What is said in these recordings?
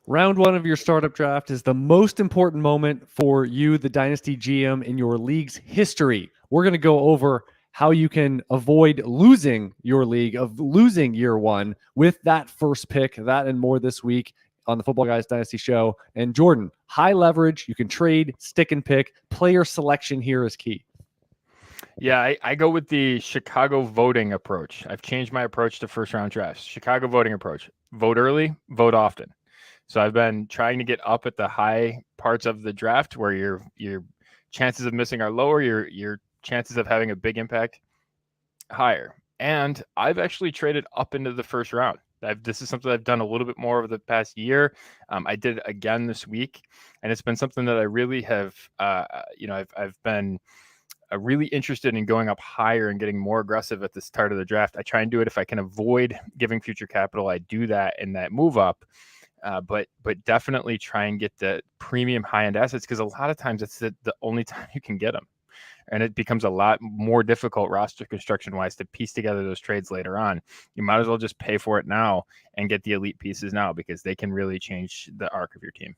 Round one of your startup draft is the most important moment for you, the Dynasty GM, in your league's history. We're going to go over how you can avoid losing your league, of losing year one with that first pick, that and more this week on the Footballguys Dynasty Show. And Jordan, high leverage, you can trade, stick and pick. Player selection here is key. Yeah, I go with the Chicago voting approach. I've changed my approach to first round drafts. Chicago voting approach. Vote early, vote often. So I've been trying to get up at the high parts of the draft where your chances of missing are lower, your chances of having a big impact higher. And I've actually traded up into the first round. This is something I've done a little bit more over the past year. I did it again this week, and it's been something that I really have, I've been really interested in going up higher and getting more aggressive at the start of the draft. I try and do it if I can avoid giving future capital. I do that in that move up. But definitely try and get the premium high-end assets, because a lot of times it's the only time you can get them. And it becomes a lot more difficult roster construction-wise to piece together those trades later on. You might as well just pay for it now and get the elite pieces now, because they can really change the arc of your team.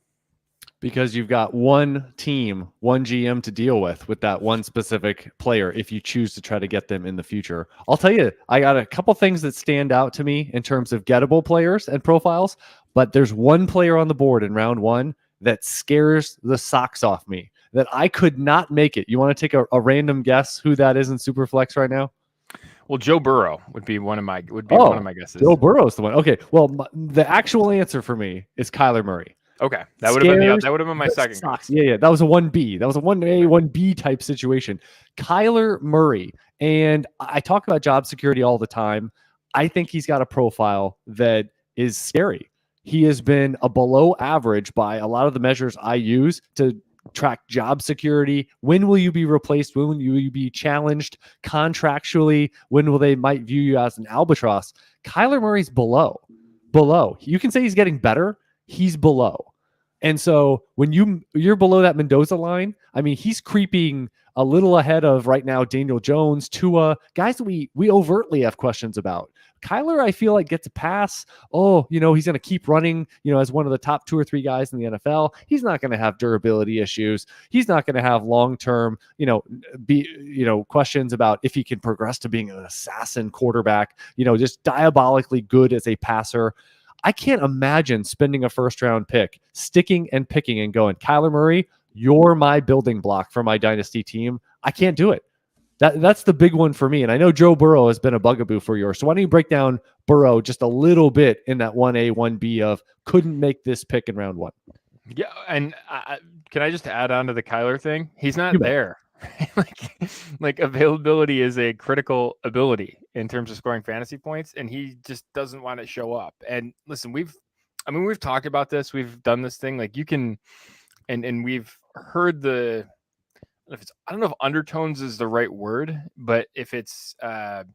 Because you've got one team, one GM to deal with that one specific player if you choose to try to get them in the future. I'll tell you, I got a couple things that stand out to me in terms of gettable players and profiles, but there's one player on the board in round one that scares the socks off me, that I could not make it. You want to take a random guess who that is in Superflex right now? Well, Joe Burrow would be one of my guesses. Joe Burrow's the one. Okay, well, the actual answer for me is Kyler Murray. Okay, that would have been my second. Yeah, that was a 1B. That was a 1A, 1B type situation. Kyler Murray, and I talk about job security all the time. I think he's got a profile that is scary. He has been a below average by a lot of the measures I use to track job security. When will you be replaced? When will you be challenged contractually? When will they might view you as an albatross? Kyler Murray's below. You can say he's getting better. He's below. And so when you're below that Mendoza line, I mean, he's creeping a little ahead of right now Daniel Jones, Tua, guys that we overtly have questions about. Kyler, I feel like, gets a pass. Oh, he's going to keep running, as one of the top 2 or 3 guys in the NFL. He's not going to have durability issues. He's not going to have long-term, questions about if he can progress to being an assassin quarterback, just diabolically good as a passer. I can't imagine spending a first-round pick, sticking and picking and going, Kyler Murray, you're my building block for my dynasty team. I can't do it. That's the big one for me. And I know Joe Burrow has been a bugaboo for yours. So why don't you break down Burrow just a little bit in that 1A, 1B of couldn't make this pick in round one? Yeah, and can I just add on to the Kyler thing? He's not there. like availability is a critical ability in terms of scoring fantasy points, and he just doesn't want to show up. And listen, we've talked about this. We've done this thing. Like you can, and we've heard I don't know if undertones is the right word, but if it's enough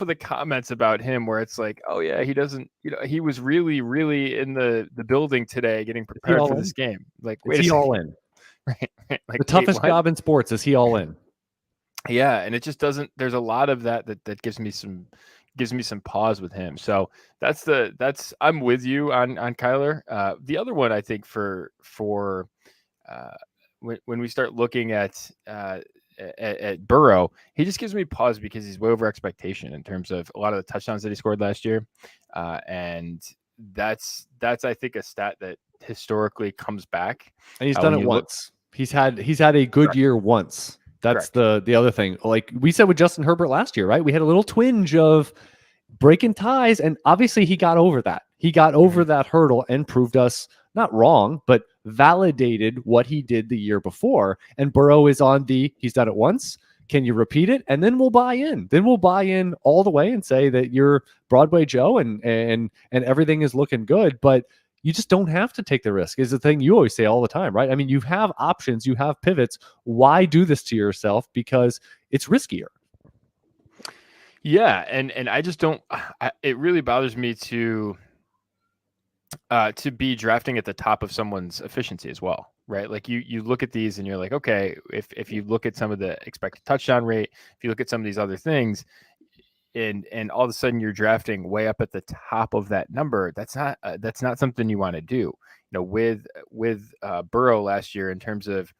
of the comments about him where it's like, oh yeah, he doesn't, he was really, really in the building today getting prepared for this game. Like, wait, is he all in? Right. Like the toughest job in sports. Is he all in? Yeah. And it just doesn't, there's a lot of that gives me some pause with him. So I'm with you on Kyler. The other one, I think for when we start looking at Burrow, he just gives me pause because he's way over expectation in terms of a lot of the touchdowns that he scored last year. And that's I think a stat that historically comes back. And he's done it once. He's had a good year once. That's the other thing. Like we said with Justin Herbert last year, right? We had a little twinge of breaking ties, and obviously he got over that. He got over that hurdle and proved us not wrong, but validated what he did the year before. And Burrow is on he's done it once. Can you repeat it? And then we'll buy in. Then we'll buy in all the way and say that you're Broadway Joe and everything is looking good. But you just don't have to take the risk is the thing you always say all the time, right? I mean, you have options, you have pivots. Why do this to yourself? Because it's riskier. Yeah. And I just don't, it really bothers me to be drafting at the top of someone's efficiency as well, right? Like you look at these and you're like, okay, if you look at some of the expected touchdown rate, if you look at some of these other things, and all of a sudden you're drafting way up at the top of that number. That's not something you want to do. You know, with Burrow last year in terms of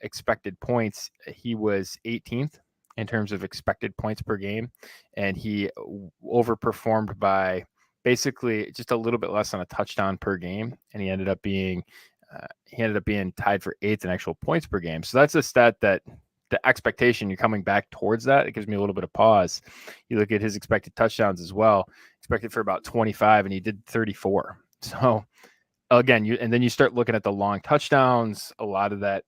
expected points, he was 18th in terms of expected points per game, and he overperformed by basically just a little bit less than a touchdown per game, and he ended up being tied for 8th in actual points per game. So that's a stat that the expectation, you're coming back towards that. It gives me a little bit of pause. You look at his expected touchdowns as well, expected for about 25, and he did 34. So again, and then you start looking at the long touchdowns. A lot of that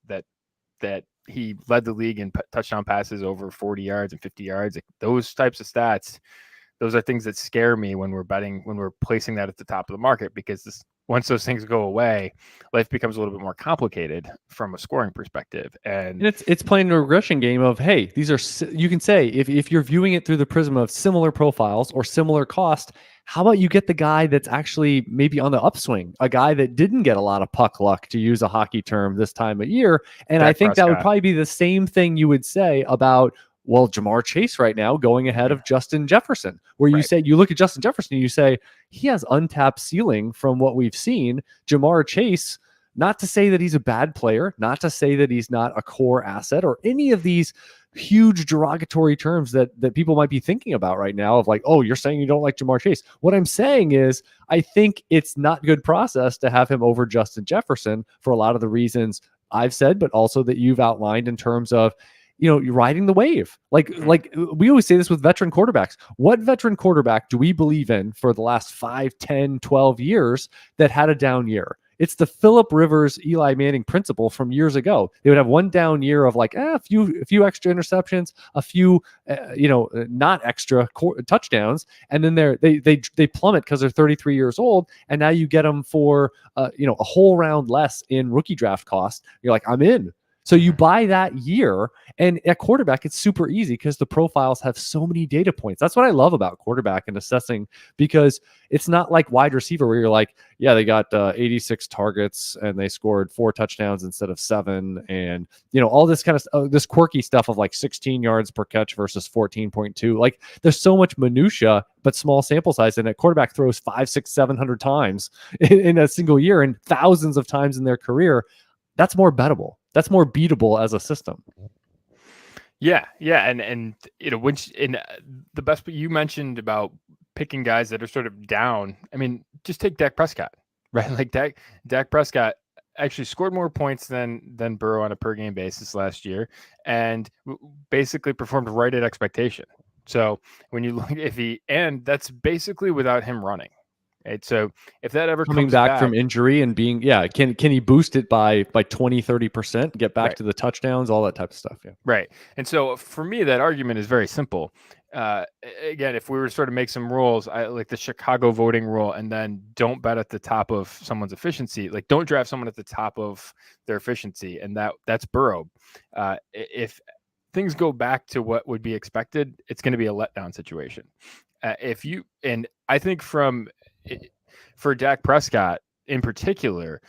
he led the league in touchdown passes over 40 yards and 50 yards. Like those types of stats, those are things that scare me when we're placing that at the top of the market, because once those things go away, life becomes a little bit more complicated from a scoring perspective. And it's playing a regression game of, hey, these are, you can say, if you're viewing it through the prism of similar profiles or similar cost, how about you get the guy that's actually maybe on the upswing, a guy that didn't get a lot of puck luck, to use a hockey term, this time of year. And I think that would probably be the same thing you would say about, well, Jamar Chase right now going ahead of Justin Jefferson, where you say, you look at Justin Jefferson and you say, he has untapped ceiling from what we've seen. Jamar Chase, not to say that he's a bad player, not to say that he's not a core asset or any of these huge derogatory terms that people might be thinking about right now of like, oh, you're saying you don't like Jamar Chase. What I'm saying is, I think it's not good process to have him over Justin Jefferson for a lot of the reasons I've said, but also that you've outlined in terms of, you know, you're riding the wave. Like we always say this with veteran quarterbacks. What veteran quarterback do we believe in for the last 5, 10, 12 years that had a down year? It's the Phillip Rivers, Eli Manning principle from years ago. They would have one down year of like a few extra interceptions, a few not extra touchdowns, and then they plummet because they're 33 years old, and now you get them for a whole round less in rookie draft cost. You're like, I'm in. So you buy that year, and at quarterback, it's super easy because the profiles have so many data points. That's what I love about quarterback and assessing, because it's not like wide receiver where you're like, yeah, they got 86 targets and they scored 4 touchdowns instead of 7. And, all this kind of this quirky stuff of like 16 yards per catch versus 14.2. Like there's so much minutia, but small sample size. And a quarterback throws 500, 600, 700 times in a single year and thousands of times in their career. That's more bettable. That's more beatable as a system. Yeah. And the best, you mentioned about picking guys that are sort of down. I mean, just take Dak Prescott, right? Like Dak Prescott actually scored more points than Burrow on a per game basis last year, and basically performed right at expectation. So when you look and that's basically without him running. Right. So if that ever coming comes back from injury and being, can he boost it by 20, 30%, get back to the touchdowns, all that type of stuff. Yeah. Right. And so for me, that argument is very simple. Again, if we were to sort of make some rules, I like the Chicago voting rule, and then don't bet at the top of someone's efficiency. Like don't draft someone at the top of their efficiency. And that's Burrow. If things go back to what would be expected, it's going to be a letdown situation. And I think for Dak Prescott in particular,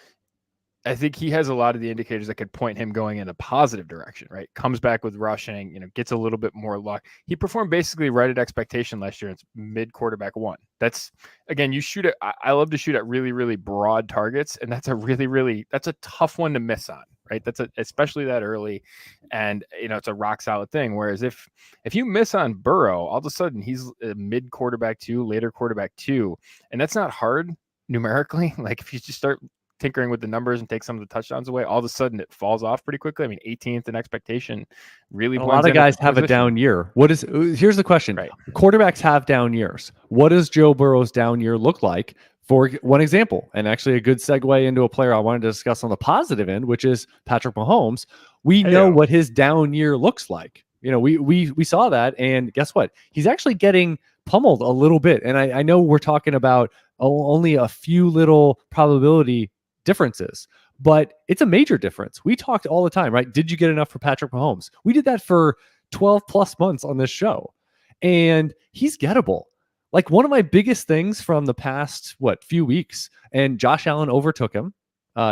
I think he has a lot of the indicators that could point him going in a positive direction, right? Comes back with rushing, gets a little bit more luck. He performed basically right at expectation last year. It's mid quarterback 1. That's, again, you shoot it. I love to shoot at really, really broad targets. And that's that's a tough one to miss on, right? Especially that early. And, it's a rock solid thing. Whereas if you miss on Burrow, all of a sudden he's a mid quarterback 2, later quarterback 2. And that's not hard numerically. Like if you just start tinkering with the numbers and take some of the touchdowns away, all of a sudden it falls off pretty quickly. I mean, 18th in expectation really. A lot of guys have a down year. Here's the question. Right. Quarterbacks have down years. What does Joe Burrow's down year look like? For one example, and actually a good segue into a player I wanted to discuss on the positive end, which is Patrick Mahomes. We know what his down year looks like. We saw that, and guess what? He's actually getting pummeled a little bit. And I know we're talking about only a few little probability differences, but it's a major difference. We talked all the time, right? Did you get enough for Patrick Mahomes? We did that for 12 plus months on this show, and he's gettable. Like one of my biggest things from the past, few weeks, and Josh Allen overtook him.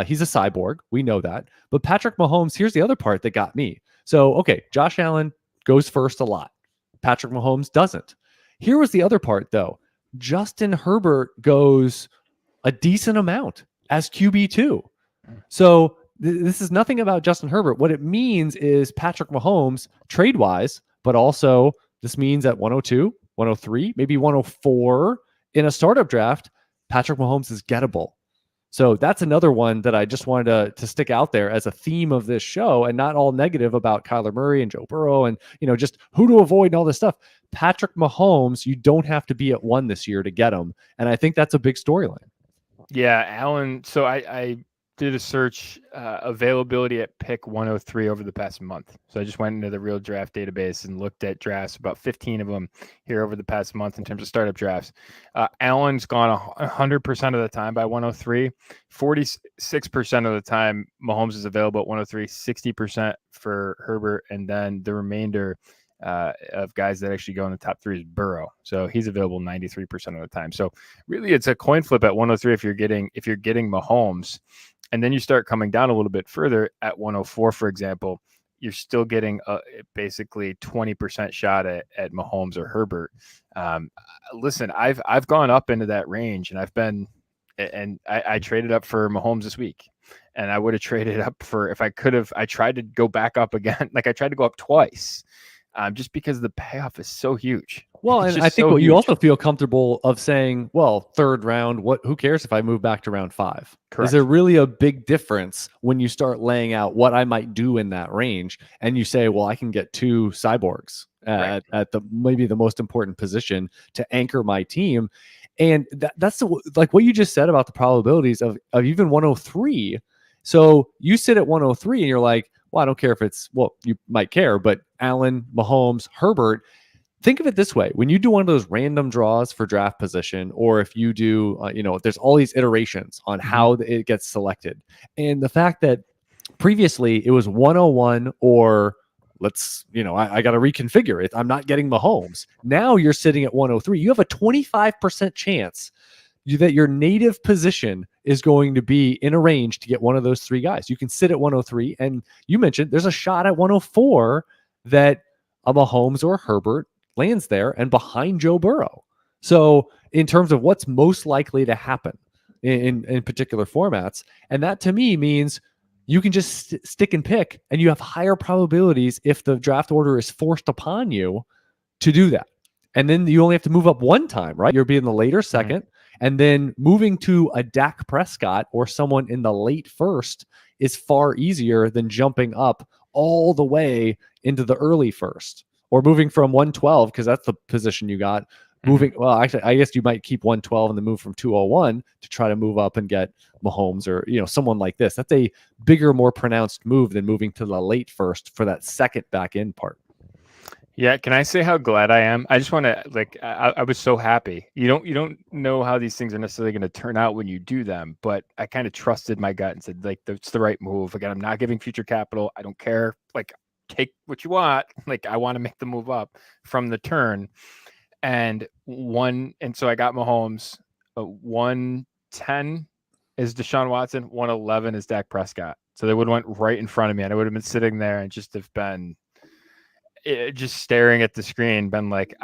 He's a cyborg. We know that. But Patrick Mahomes, here's the other part that got me. So, okay, Josh Allen goes first a lot. Patrick Mahomes doesn't. Here was the other part, though. Justin Herbert goes a decent amount as QB2. So this is nothing about Justin Herbert. What it means is Patrick Mahomes trade-wise, but also this means at 102, 103, maybe 104 in a startup draft, Patrick Mahomes is gettable. So that's another one that I just wanted to stick out there as a theme of this show, and not all negative about Kyler Murray and Joe Burrow and, just who to avoid and all this stuff. Patrick Mahomes, you don't have to be at 1 this year to get him. And I think that's a big storyline. Yeah, Allen. So I did a search availability at pick 103 over the past month. So I just went into the Real Draft database and looked at drafts, about 15 of them here over the past month in terms of startup drafts. Allen's gone 100% of the time by 103. 46% of the time Mahomes is available at 103, 60% for Herbert, and then the remainder of guys that actually go in the top 3 is Burrow. So he's available 93% of the time. So really it's a coin flip at 103 if you're getting Mahomes. And then you start coming down a little bit further at 104, for example, you're still getting basically 20% shot at Mahomes or Herbert. Listen, I've gone up into that range, and I traded up for Mahomes this week, and I would have traded up for, if I could have, I tried to go back up again. Like I tried to go up twice. Just because the payoff is so huge. Well, and I think you also feel comfortable of saying, well, 3rd round, who cares if I move back to round 5? Correct. Is there really a big difference when you start laying out what I might do in that range, and you say, well, I can get 2 cyborgs at maybe the most important position to anchor my team. And that's like what you just said about the probabilities of even 103. So you sit at 103 and you're like, well, I don't care if it's, well, you might care, but Allen, Mahomes, Herbert, think of it this way. When you do one of those random draws for draft position, or if you do, there's all these iterations on how it gets selected. And the fact that previously it was 101 or I got to reconfigure it. I'm not getting Mahomes. Now you're sitting at 103. You have a 25% chance that your native position is going to be in a range to get one of those 3 guys. You can sit at 103, and you mentioned there's a shot at 104 that a Mahomes or Herbert lands there and behind Joe Burrow. So in terms of what's most likely to happen in particular formats, and that to me means you can just stick and pick, and you have higher probabilities if the draft order is forced upon you to do that. And then you only have to move up 1 time, right? You'll be in the later second. And then moving to a Dak Prescott or someone in the late 1st is far easier than jumping up all the way into the early 1st, or moving from 112, because that's the position you got. Moving, well, actually, I guess you might keep 112 and then move from 201 to try to move up and get Mahomes or someone like this. That's a bigger, more pronounced move than moving to the late 1st for that second back end part. Yeah, can I say how glad I am? I just want to I was so happy. You don't know how these things are necessarily going to turn out when you do them, but I kind of trusted my gut and said it's the right move. Again, I'm not giving future capital. I don't care. Take what you want. I want to make the move up from the turn. And so I got Mahomes. 110 is Deshaun Watson. 111 is Dak Prescott. So they would have went right in front of me, and I would have been sitting there and just have been just staring at the screen, been like,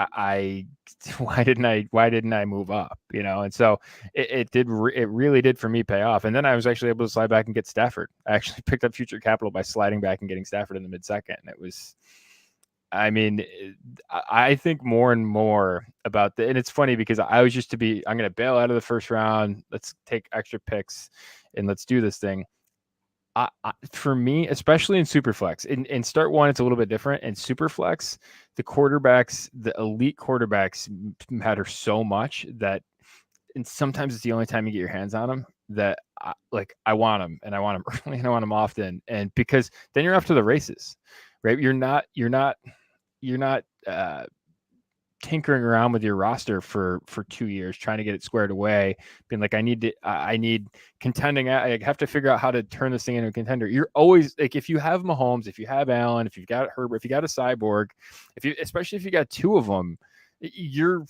why didn't I move up? And so it really did for me pay off. And then I was actually able to slide back and get Stafford. I actually picked up future capital by sliding back and getting Stafford in the mid-second. And it was, I think more and more about and it's funny because I was used to be, I'm going to bail out of the 1st round. Let's take extra picks and let's do this thing. For me, especially in Superflex, in Start 1, it's a little bit different. In Superflex, the elite quarterbacks matter so much that, and sometimes it's the only time you get your hands on them, that I want them, and I want them early, and I want them often, and because then you're off to the races, right? You're not tinkering around with your roster for 2 years, trying to get it squared away, being like, I need contending. I have to figure out how to turn this thing into a contender. You're always if you have Mahomes, if you have Allen, if you've got Herbert, if you got a cyborg, especially if you got 2 of them, you're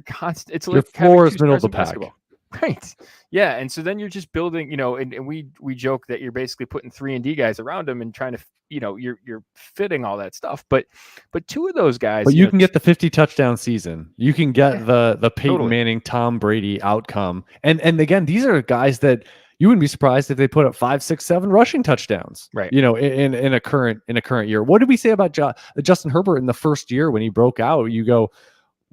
constant. It's like your floor is middle of the pack. Right. Yeah. And so then you're just building, and we joke that you're basically putting 3-and-D guys around him and trying to, you're fitting all that stuff. But two of those guys, But you can get the 50 touchdown season. You can get the Peyton totally. Manning, Tom Brady outcome. And again, these are guys that you wouldn't be surprised if they put up 5, 6, 7 rushing touchdowns. Right. In a current year. What did we say about Justin Herbert in the first year when he broke out? You go,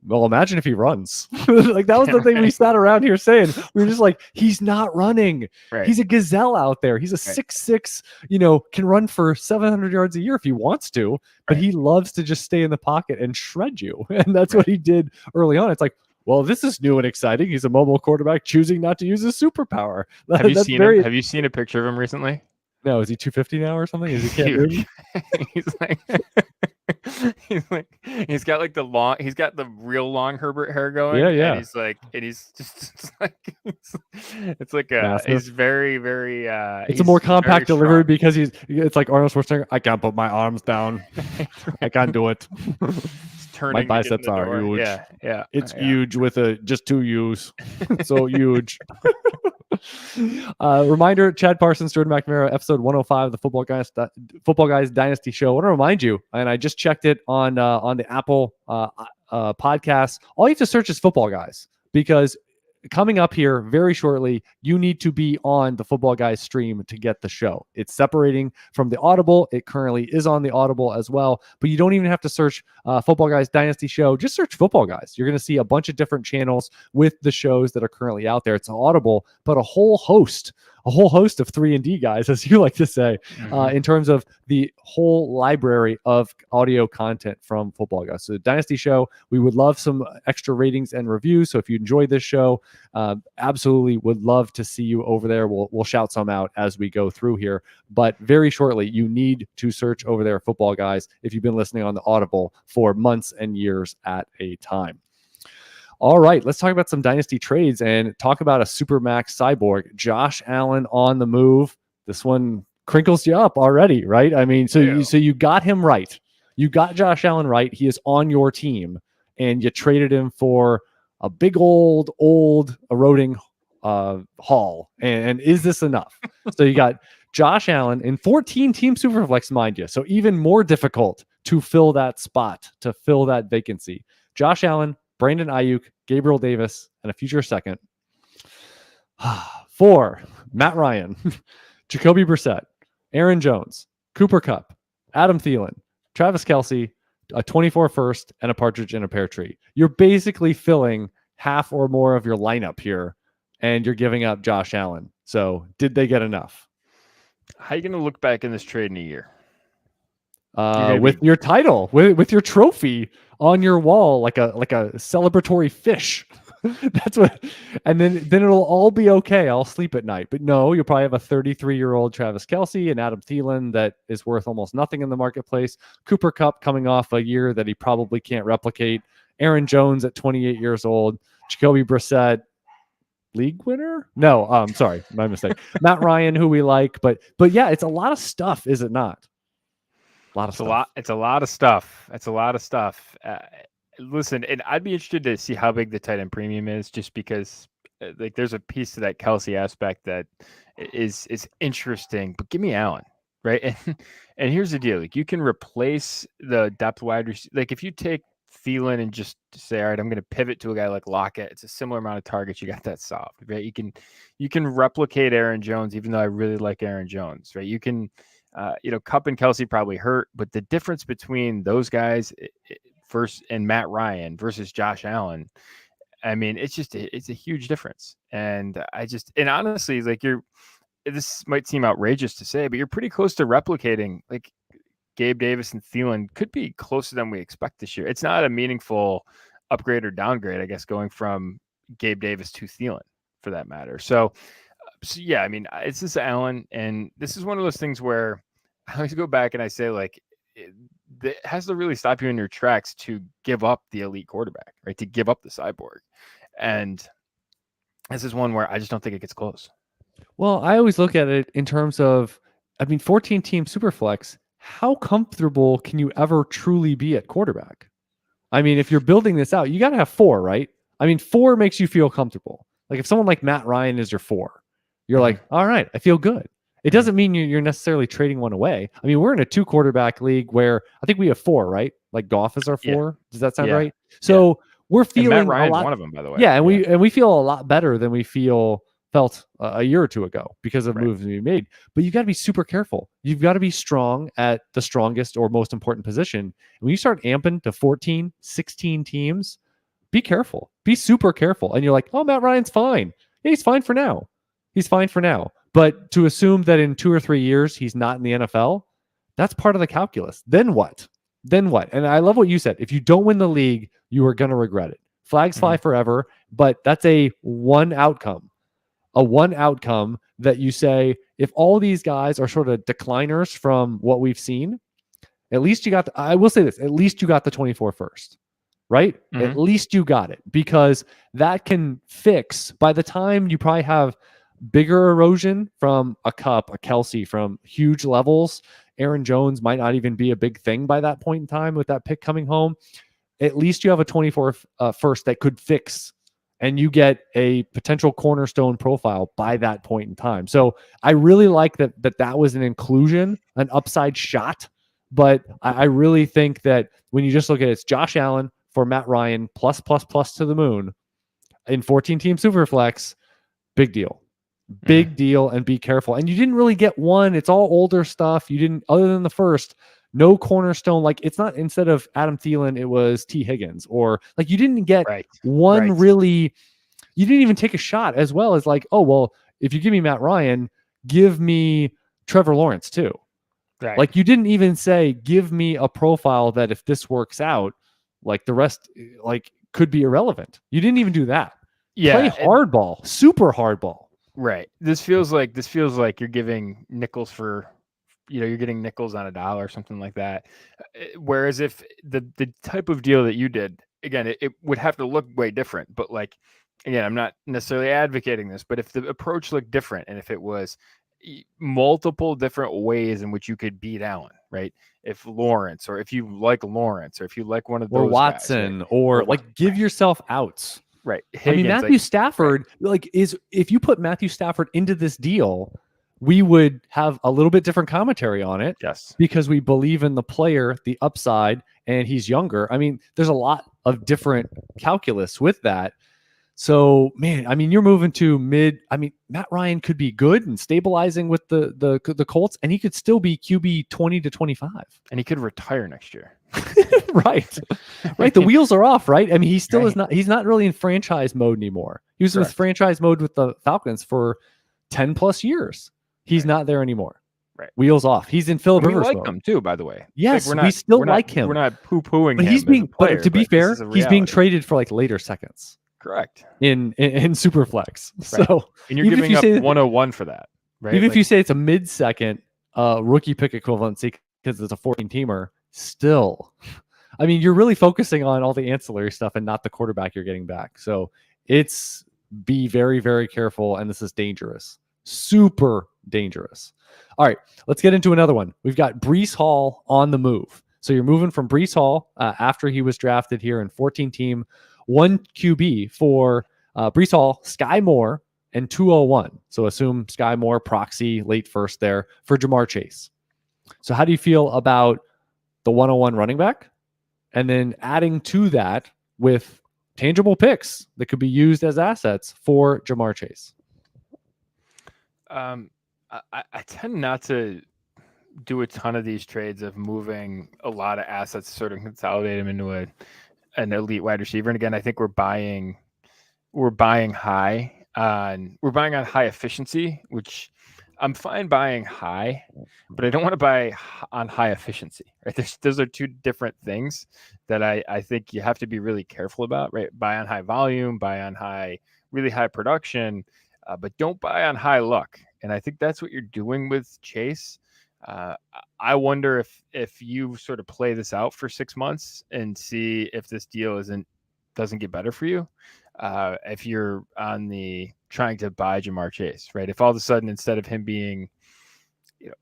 well, imagine if he runs. Like that was the thing we sat around here saying. We were just like, he's not running. Right. He's a gazelle out there. He's a 6'6", can run for 700 yards a year if he wants to, but he loves to just stay in the pocket and shred you. And that's what he did early on. It's like, well, this is new and exciting. He's a mobile quarterback choosing not to use his superpower. Have you seen him? Have you seen a picture of him recently? No, is he 250 now or something? Is he can't move? he's got like he's got the real long Herbert hair going. Yeah. And he's just like, it's like he's very, very, it's a more compact delivery because it's like Arnold Schwarzenegger. I can't put my arms down. I can't do it. My biceps are huge. Yeah. It's huge with just 2 U's. So huge. Reminder, Chad Parsons, Jordan McNamara, episode 105 of the Football Guys Dynasty Show. I want to remind you, and I just checked it on the Apple podcast. All you have to search is Football Guys, because coming up here very shortly, you need to be on the Football Guys stream to get the show. It's separating from the Audible. It currently is on the Audible as well, but you don't even have to search Football Guys Dynasty Show. Just search Football Guys. You're going to see a bunch of different channels with the shows that are currently out there. It's Audible, but a whole host of 3-and-D guys, as you like to say, in terms of the whole library of audio content from Football Guys. So the Dynasty Show, we would love some extra ratings and reviews. So if you enjoyed this show, absolutely would love to see you over there. We'll shout some out as we go through here. But very shortly, you need to search over there, Football Guys, if you've been listening on the Audible for months and years at a time. All right, let's talk about some dynasty trades and talk about a Supermax cyborg. Josh Allen on the move. This one crinkles you up already, right? I mean, so you got him right. You got Josh Allen right. He is on your team, and you traded him for a big old eroding haul. And is this enough? So you got Josh Allen in 14-team Superflex, mind you. So even more difficult to fill that spot, to fill that vacancy. Josh Allen, Brandon Ayuk, Gabriel Davis, and a future second. 4, Matt Ryan, Jacoby Brissett, Aaron Jones, Cooper Kupp, Adam Thielen, Travis Kelce, a 24 first, and a partridge in a pear tree. You're basically filling half or more of your lineup here, and you're giving up Josh Allen. So did they get enough? How are you going to look back in this trade in a year? With your title, with your trophy on your wall, like a celebratory fish. That's what, and then it'll all be okay. I'll sleep at night. But no, you'll probably have a 33-year-old Travis Kelce and Adam Thielen that is worth almost nothing in the marketplace. Cooper Kupp coming off a year that he probably can't replicate. Aaron Jones at 28 years old. Jacoby Brissett, league winner? No, sorry, my mistake. Matt Ryan, who we like, but yeah, it's a lot of stuff, is it not? It's a lot of stuff. Listen, and I'd be interested to see how big the tight end premium is, just because like there's a piece to that Kelce aspect that is interesting. But give me Allen, right? And here's the deal: like you can replace the depth wide receiver. Like if you take Thielen and just say, all right, I'm going to pivot to a guy like Lockett. It's a similar amount of targets. You got that solved, right? You can replicate Aaron Jones, even though I really like Aaron Jones, right? You can. Kupp and Kelce probably hurt, but the difference between those guys and Matt Ryan versus Josh Allen, I mean, it's a huge difference. And honestly, like this might seem outrageous to say, but you're pretty close to replicating. Like Gabe Davis and Thielen could be closer than we expect this year. It's not a meaningful upgrade or downgrade, I guess, going from Gabe Davis to Thielen for that matter. So yeah, I mean, it's just Allen, and this is one of those things where I always go back and I say, like, it has to really stop you in your tracks to give up the elite quarterback, right? To give up the cyborg. And this is one where I just don't think it gets close. Well, I always look at it in terms of, 14-team Superflex, how comfortable can you ever truly be at quarterback? I mean, if you're building this out, you got to have 4, right? 4 makes you feel comfortable. Like if someone like Matt Ryan is your 4, you're Mhm. like, all right, I feel good. It doesn't mean you're necessarily trading one away. I mean, we're in a 2 quarterback league where I think we have 4, right? Like Goff is our 4. Does that sound Yeah. right? So we're And Matt feeling a Ryan's lot. one of them, by the way. Yeah, and we feel a lot better than we felt a year or 2 ago because of Right. moves we made. But you got to be super careful. You've got to be strong at the strongest or most important position. And when you start amping to 14, 16 teams, be careful. Be super careful. And you're like, oh, Matt Ryan's fine. Yeah, he's fine for now. He's fine for now. But to assume that in 2 or 3 years he's not in the NFL, that's part of the calculus. Then what? Then what? And I love what you said. If you don't win the league, you are going to regret it. Flags fly forever, but that's a one outcome that you say, if all these guys are sort of decliners from what we've seen, at least you got, I will say this, at least you got the 24 first, right? At least you got it, because that can fix, by the time you probably have bigger erosion from a Cup, a Kelsey, from huge levels, Aaron Jones might not even be a big thing by that point in time with that pick coming home. At least you have a 24 first that could fix, and you get a potential cornerstone profile by that point in time. So I really like that was an inclusion, an upside shot. But I really think that when you just look at it, it's Josh Allen for Matt Ryan plus to the moon in 14-team Superflex, big deal. Big deal, and be careful. And you didn't really get one. It's all older stuff. You didn't, other than the first, no cornerstone. Like, it's not, instead of Adam Thielen, it was T. Higgins, or like you didn't get one really, you didn't even take a shot as well as like, oh, well, if you give me Matt Ryan, give me Trevor Lawrence too. Right. Like, you didn't even say, give me a profile that if this works out, like the rest, like, could be irrelevant. You didn't even do that. Yeah. Play hardball, super hardball. Right. This feels like you're giving nickels for, you're getting nickels on a dollar or something like that. Whereas if the type of deal that you did, again, it would have to look way different. But like, again, I'm not necessarily advocating this, but if the approach looked different, and if it was multiple different ways in which you could beat Allen, right? If Lawrence, or if you like Lawrence, or if you like one of those, or Watson, guys, right? or like give yourself outs. Right. Higgins, I mean, Matthew Stafford, like, if you put Matthew Stafford into this deal, we would have a little bit different commentary on it. Yes. Because we believe in the player, the upside, and he's younger. I mean, there's a lot of different calculus with that. So, man, I mean, you're moving to mid. I mean, Matt Ryan could be good and stabilizing with the Colts, and he could still be QB 20 to 25. And he could retire next year. Right. The wheels are off, right? I mean, he still is not, he's not really in franchise mode anymore. He was with franchise mode with the Falcons for 10 plus years. He's not there anymore. Right. Wheels off. He's in Philip Rivers mode. We like him too, by the way. Yes, we still like him. We're not poo-pooing but him. He's being, player, but to be fair, he's being traded for like later seconds. Correct. In Superflex. Right. So, and you're giving up 101 for that, right? Even if you say it's a mid-second rookie pick equivalency because it's a 14-teamer, still, I mean, you're really focusing on all the ancillary stuff and not the quarterback you're getting back. So it's, be very, very careful. And this is dangerous, super dangerous. All right, let's get into another one. We've got Breece Hall on the move. So you're moving from Breece Hall after he was drafted here in 14-team, 1 QB for Breece Hall, Sky Moore, and 201. So assume Sky Moore, proxy, late first there for Jamar Chase. So how do you feel about the 101 running back? And then adding to that with tangible picks that could be used as assets for Jamar Chase. I tend not to do a ton of these trades of moving a lot of assets, sort of consolidate them into an elite wide receiver. And again, I think we're buying high on high efficiency, which I'm fine buying high, but I don't want to buy on high efficiency, right? Those are two different things that I think you have to be really careful about, right? Buy on high volume, buy on really high production, but don't buy on high luck. And I think that's what you're doing with Chase. I wonder if you sort of play this out for 6 months and see if this deal doesn't get better for you. If you're on the trying to buy Jamar Chase, right? If all of a sudden, instead of him being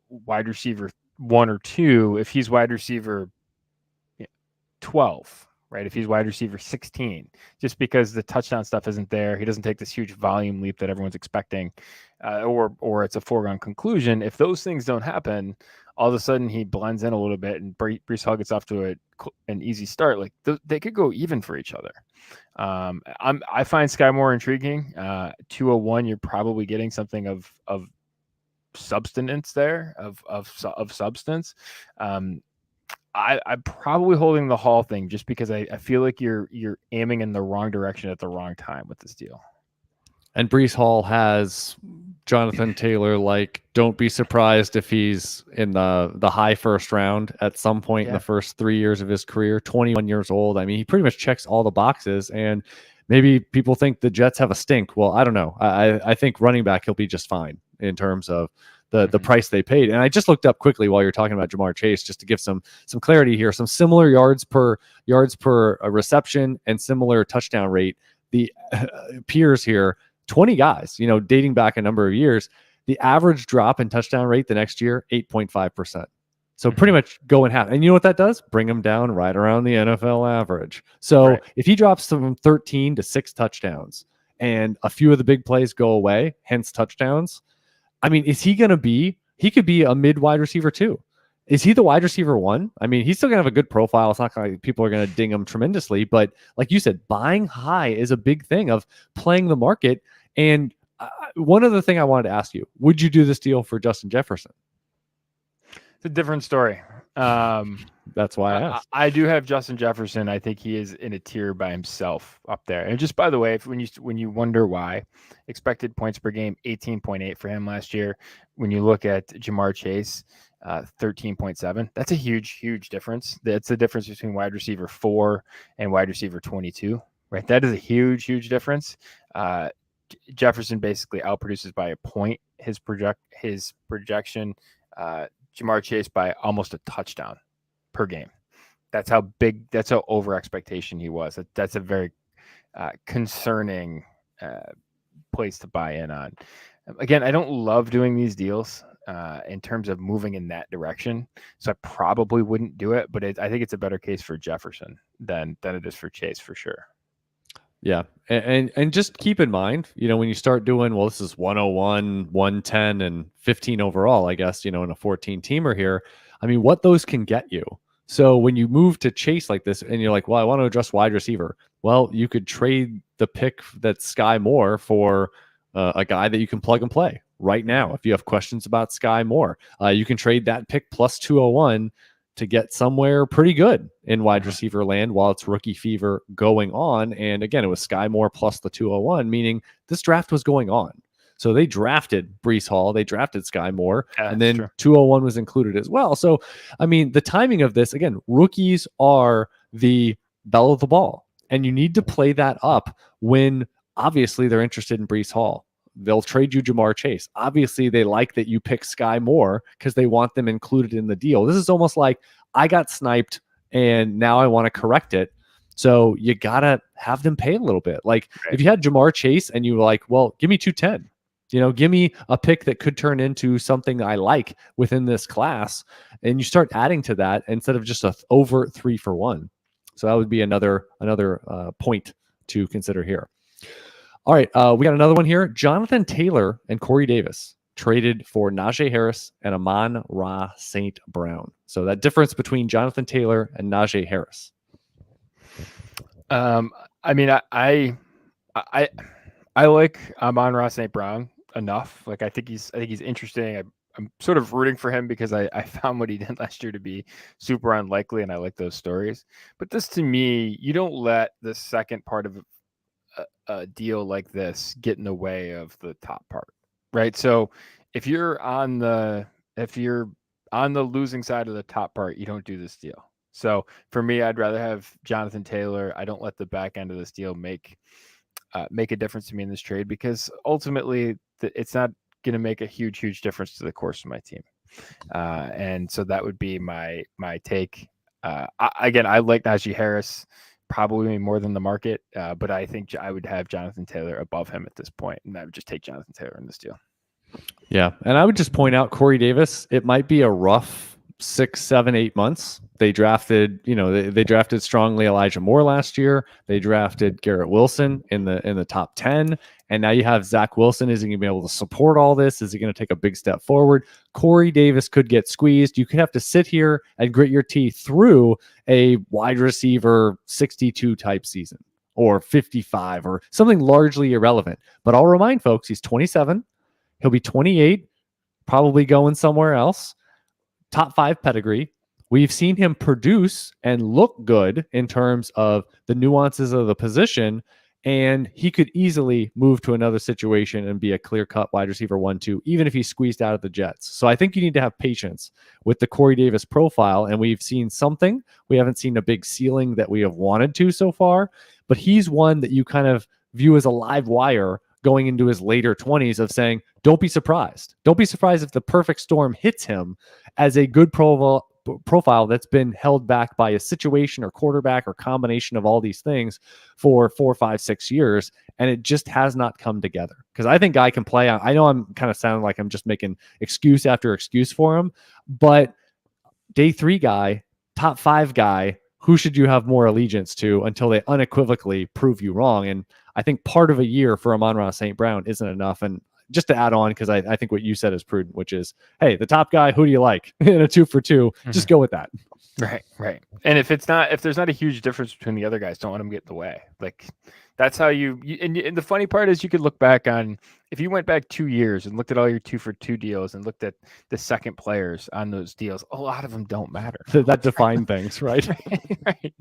wide receiver 1 or 2, if he's wide receiver 12, right? If he's wide receiver 16, just because the touchdown stuff isn't there, he doesn't take this huge volume leap that everyone's expecting, or it's a foregone conclusion. If those things don't happen, all of a sudden he blends in a little bit, and Breece Hall gets off to an easy start. Like they could go even for each other. I find Sky Moore intriguing. 201, you're probably getting something of substance there, of substance. I'm probably holding the Hall thing just because I feel like you're aiming in the wrong direction at the wrong time with this deal. And Breece Hall has Jonathan Taylor. Like, don't be surprised if he's in the high first round at some point in the first 3 years of his career. 21 years old. I mean, he pretty much checks all the boxes. And maybe people think the Jets have a stink. Well, I don't know. I think running back, he'll be just fine in terms of the price they paid. And I just looked up quickly while you're talking about Jamar Chase, just to give some clarity here, some similar yards per reception and similar touchdown rate. The peers here, 20 guys, dating back a number of years, the average drop in touchdown rate the next year, 8.5%. So pretty much go in half. And you know what that does? Bring him down right around the NFL average. So if he drops from 13 to 6 touchdowns and a few of the big plays go away, hence touchdowns, I mean, is he going to be, he could be a mid wide receiver too. Is he the wide receiver 1? I mean, he's still going to have a good profile. It's not like people are going to ding him tremendously, but like you said, buying high is a big thing of playing the market. And one other thing I wanted to ask you, would you do this deal for Justin Jefferson? It's a different story. That's why I asked. I do have Justin Jefferson. I think he is in a tier by himself up there. And just by the way, when you wonder why, expected points per game, 18.8 for him last year. When you look at Jamar Chase, 13.7, that's a huge difference. That's the difference between wide receiver 4 and wide receiver 22, right? That is a huge difference. Jefferson basically outproduces by a point his projection, Jamar Chase by almost a touchdown per game. That's how over expectation he was. That's a very concerning place to buy in on. Again, I don't love doing these deals in terms of moving in that direction, so I probably wouldn't do it, but I think it's a better case for Jefferson than it is for Chase for sure. Yeah. And just keep in mind, when you start doing, well, this is 101, 110, and 15 overall, I guess, in a 14 teamer here. I mean, what those can get you. So when you move to Chase like this and you're like, well, I want to address wide receiver. Well, you could trade the pick that's Sky Moore for a guy that you can plug and play right now. If you have questions about Sky Moore, you can trade that pick plus 201 to get somewhere pretty good in wide receiver land while it's rookie fever going on. And again, it was Sky Moore plus the 201, meaning this draft was going on. So they drafted Breece Hall, they drafted Sky Moore, and then true. 201 was included as well. So, I mean, the timing of this, again, rookies are the belle of the ball, and you need to play that up when obviously they're interested in Breece Hall. They'll trade you Jamar Chase. Obviously, they like that you pick Sky Moore because they want them included in the deal. This is almost like I got sniped and now I want to correct it. So you got to have them pay a little bit. Like if you had Jamar Chase and you were like, well, give me 210, give me a pick that could turn into something I like within this class. And you start adding to that instead of just a overt 3-for-1. So that would be another point to consider here. All right, we got another one here. Jonathan Taylor and Corey Davis traded for Najee Harris and Amon-Ra St. Brown. So that difference between Jonathan Taylor and Najee Harris. I mean, I like Amon-Ra St. Brown enough. Like I think he's interesting. I'm sort of rooting for him because I found what he did last year to be super unlikely, and I like those stories. But this, to me, you don't let the second part of a deal like this get in the way of the top part, right? So if you're on the losing side of the top part, you don't do this deal. So for me, I'd rather have Jonathan Taylor. I don't let the back end of this deal make a difference to me in this trade, because ultimately it's not going to make a huge difference to the course of my team. And so that would be my take. Again, I like Najee Harris probably more than the market, but I think I would have Jonathan Taylor above him at this point, and I would just take Jonathan Taylor in this deal. Yeah, and I would just point out Corey Davis. It might be a rough 6, 7, 8 months. They drafted, they drafted strongly Elijah Moore last year. They drafted Garrett Wilson in the top 10. And now you have Zach Wilson. Is he going to be able to support all this? Is he going to take a big step forward? Corey Davis could get squeezed. You could have to sit here and grit your teeth through a wide receiver 62 type season or 55 or something largely irrelevant. But I'll remind folks, he's 27. He'll be 28, probably going somewhere else. Top 5 pedigree. We've seen him produce and look good in terms of the nuances of the position, and he could easily move to another situation and be a clear-cut wide receiver 1-2, even if he's squeezed out of the Jets. So I think you need to have patience with the Corey Davis profile, and we've seen something. We haven't seen a big ceiling that we have wanted to so far, but he's one that you kind of view as a live wire going into his later 20s of saying, don't be surprised. Don't be surprised if the perfect storm hits him as a good profile that's been held back by a situation or quarterback or combination of all these things for 4, 5, 6 years. And it just has not come together. Because I think Guy can play. I know I'm kind of sounding like I'm just making excuse after excuse for him, but day 3 guy, top 5 guy, who should you have more allegiance to until they unequivocally prove you wrong? And I think part of a year for Amon-Ra St. Brown isn't enough. And just to add on, because I think what you said is prudent, which is, hey, the top guy, who do you like in a 2 for 2? Just go with that. Right. And if there's not a huge difference between the other guys, don't let them get in the way. Like that's how you and the funny part is you could look back on, if you went back 2 years and looked at all your 2 for 2 deals and looked at the second players on those deals, a lot of them don't matter. That define things, right? Right.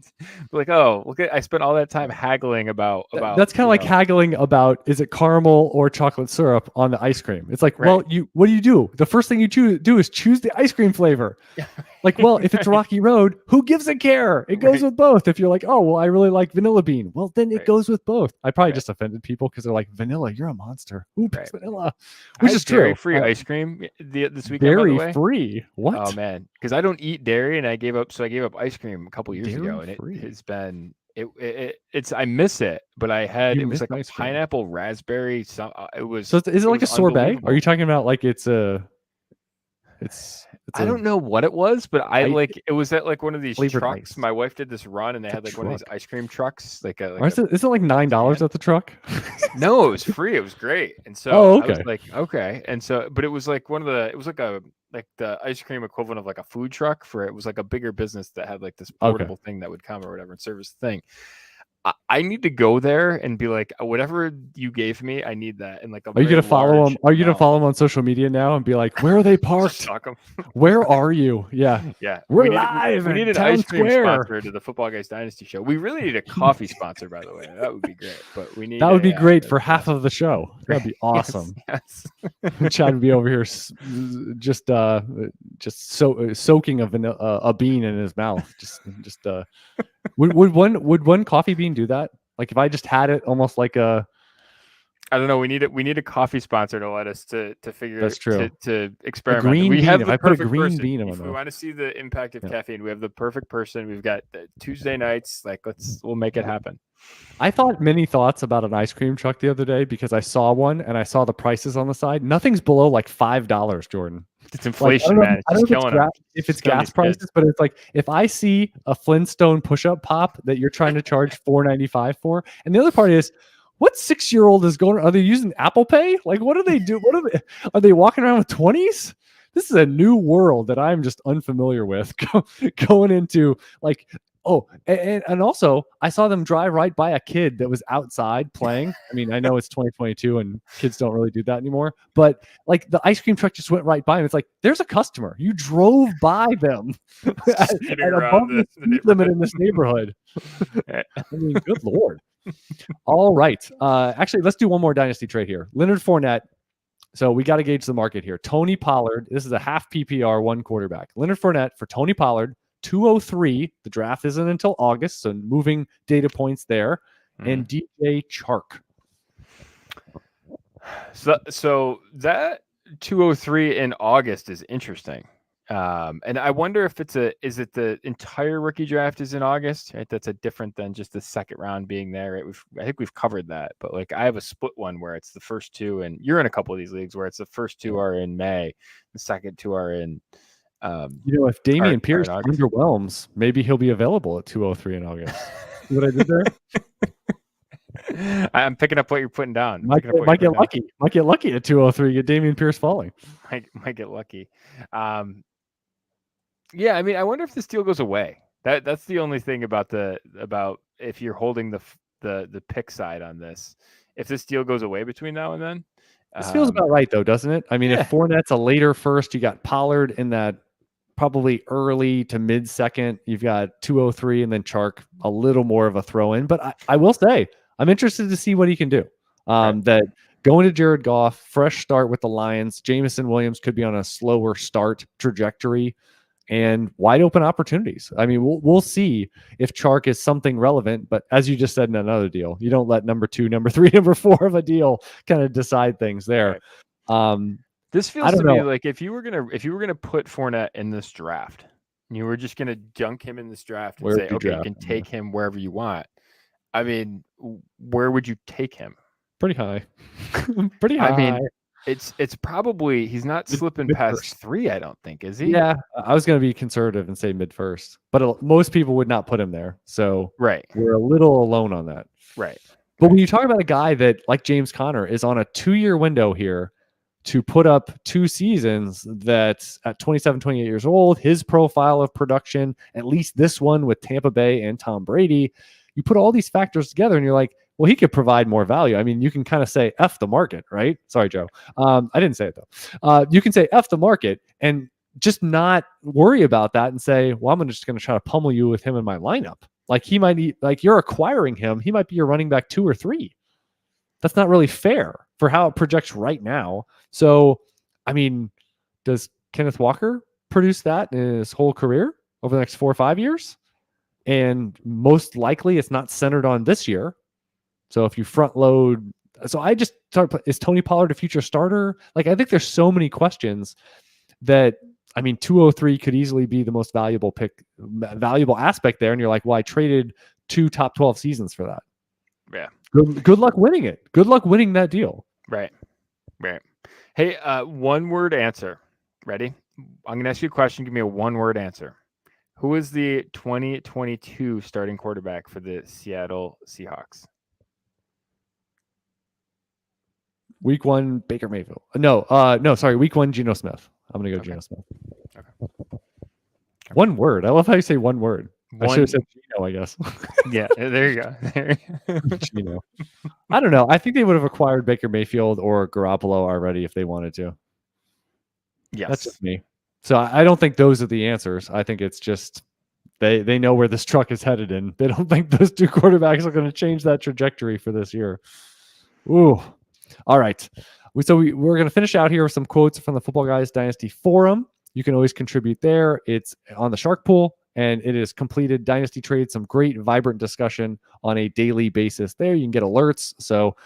Like, oh, look I spent all that time haggling about that's kind of like haggling about, is it caramel or chocolate syrup on the ice cream? It's like, well, what do? The first thing you do is choose the ice cream flavor. Like, well, if it's Rocky Road, who gives a care? It goes with both. If you're like, oh, well, I really like vanilla bean, well, then it goes with both. I probably just offended people because they're like, vanilla, you're a monster. Who picks vanilla? Which is true. Dairy-free ice cream this weekend. Dairy-free? What? Oh man, because I don't eat dairy, and I gave up ice cream a couple years ago, and it has been it's I miss it, but it was like a pineapple raspberry. It was. So is it like a sorbet? Are you talking about like it's I don't know what it was, but it was at like one of these trucks. Ice. My wife did this run, and they had like one of these ice cream trucks. Is it like $9 at the truck? No, it was free. It was great. And so I was like, okay. And so, but it was like it was like the ice cream equivalent of like a food truck it was like a bigger business that had like this portable thing that would come or whatever and service the thing. I need to go there and be like, whatever you gave me, I need that. And like, are you gonna follow them? Are you gonna follow them on social media now and be like, where are they parked? Where are you? Yeah. We're live. We need an ice cream sponsor to the Footballguys Dynasty show. We really need a coffee sponsor, by the way. That would be great. But that would be great for half of the show. That'd be awesome. Yes. Chad would be over here just soaking a bean in his mouth. Would one coffee bean do that? Like if I just had it almost like a, I don't know. We need a coffee sponsor to let us to figure. That's true. To experiment. Green we bean. have if the I put a perfect green person. bean in If we want to see the impact of caffeine, we have the perfect person. We've got the Tuesday nights. Like we'll make it happen. I thought many thoughts about an ice cream truck the other day because I saw one and I saw the prices on the side. Nothing's below like $5, Jordan. It's inflation, man. It's just killing them. If it's gas prices, but it's like if I see a Flintstone push-up pop that you're trying to charge $4.95 for, and the other part is, what 6-year-old is going? Are they using Apple Pay? Like, what do they do? Are they walking around with 20s? This is a new world that I'm just unfamiliar with going into like. Oh, and also I saw them drive right by a kid that was outside playing. I mean, I know it's 2022 and kids don't really do that anymore, but like the ice cream truck just went right by him. It's like, there's a customer. You drove by them at above the speed limit in this neighborhood. I mean, good Lord. All right. Actually, let's do one more dynasty trade here. Leonard Fournette. So we got to gauge the market here. Tony Pollard. This is a half PPR, 1 quarterback. Leonard Fournette for Tony Pollard. 203. The draft isn't until August, so moving data points there. And DJ Chark. So that 203 in August is interesting. And I wonder if is it the entire rookie draft is in August, right? That's a different than just the second round being there. Right? I think we've covered that, but like I have a split one where it's the first 2, and you're in a couple of these leagues where it's the first 2 are in May, the second 2 are in If Damian Pierce Hard underwhelms, maybe he'll be available at 203 in August. See what I did there? I'm picking up what you're putting down. Might get lucky. Might get lucky at 203. Get Damian Pierce falling. Might get lucky. Yeah, I mean, I wonder if this deal goes away. That's the only thing about if you're holding the pick side on this. If this deal goes away between now and then, this feels about right though, doesn't it? I mean, if Fournette's a later first, you got Pollard in that probably early to mid second. You've got 203 and then Chark a little more of a throw in. But I will say I'm interested to see what he can do. That going to Jared Goff, fresh start with the Lions. Jameson Williams could be on a slower start trajectory. And wide open opportunities. I mean, we'll see if Chark is something relevant, but as you just said in another deal, you don't let number 2, number 3, number 4 of a deal kind of decide things there. Right. This feels to me like if you were gonna put Fournette in this draft, and you were just gonna dunk him in this draft and say, okay, you can take him wherever you want. I mean, where would you take him? Pretty high. Pretty high. I mean, it's probably he's not slipping past 3. I don't think, is he? Yeah, I was going to be conservative and say mid first, but most people would not put him there. So we're a little alone on that. Right. But when you talk about a guy that, like James Conner, is on a 2-year window here to put up 2 seasons, that's at 27, 28 years old, his profile of production, at least this one with Tampa Bay and Tom Brady, you put all these factors together and you're like, well, he could provide more value. I mean, you can kind of say F the market, right? Sorry, Joe. I didn't say it though. You can say F the market and just not worry about that and say, well, I'm just going to try to pummel you with him in my lineup. Like he might be, like you're acquiring him. He might be your running back 2 or 3. That's not really fair for how it projects right now. So, I mean, does Kenneth Walker produce that in his whole career over the next 4 or 5 years? And most likely it's not centered on this year. So if you front load, so I just start, is Tony Pollard a future starter? Like, I think there's so many questions that, I mean, 203 could easily be the most valuable aspect there. And you're like, well, I traded 2 top 12 seasons for that. Yeah. Good luck winning it. Good luck winning that deal. Right. Hey, 1-word answer. Ready? I'm going to ask you a question. Give me a 1-word answer. Who is the 2022 starting quarterback for the Seattle Seahawks? Week 1, Baker Mayfield. No, sorry. Week 1, Geno Smith. I'm going to go Geno Smith. Okay. 1 word. I love how you say 1 word. I should have said Geno, I guess. Yeah, there you go. Geno. I don't know. I think they would have acquired Baker Mayfield or Garoppolo already if they wanted to. Yes. That's just me. So I don't think those are the answers. I think it's just they know where this truck is headed in. They don't think those 2 quarterbacks are going to change that trajectory for this year. Ooh. All right. So we're going to finish out here with some quotes from the Footballguys Dynasty Forum. You can always contribute there. It's on the Shark Pool, and it is completed Dynasty trades, some great, vibrant discussion on a daily basis there. You can get alerts. So